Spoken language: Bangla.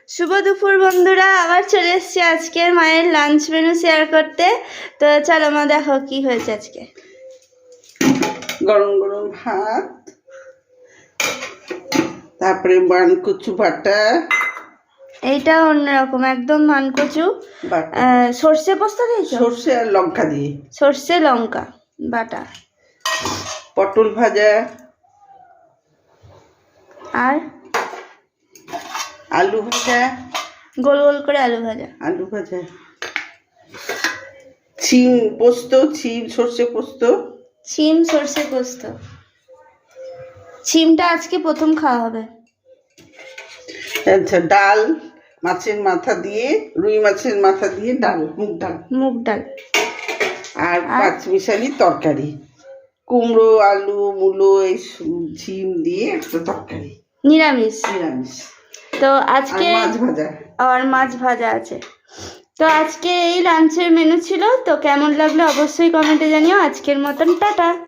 শুভ দুপুর বন্ধুরা, আবার চলে এসেছি আজকের মায়ের লাঞ্চ মেনু শেয়ার করতে। তো চলো মা, দেখো কি হয়েছে আজকে। গরম গরম ভাত, তারপরে মানকচু বাটা, এইটা অন্যরকম একদম মানকচু বাটা সর্ষে পোস্ত দিয়েছো? সর্ষে আর লঙ্কা দিয়ে, সর্ষে লঙ্কা বাটা, পটল ভাজা, আর আলু ভাজা, গোল গোল করে আলু ভাজা, শিম পোস্ত, শিম সর্ষে পোস্ত, শিম সর্ষে পোস্ত। শিমটা আজকে প্রথম খাওয়া হবে। আচ্ছা, ডাল মাছের মাথা দিয়ে, রুই মাছের মাথা দিয়ে ডাল, মুগ ডাল, আর পাঁচমিশালি তরকারি, কুমড়ো আলু মূলো এই শিম দিয়ে একটা তরকারি, নিরামিষ। তো আর আজকে মাছ ভাজা। আর মাছ ভাজা আছে। তো আজকে এই লাঞ্চের মেনু ছিল। তো কেমন লাগলো অবশ্যই কমেন্টে জানিও। আজকের মতন টাটা।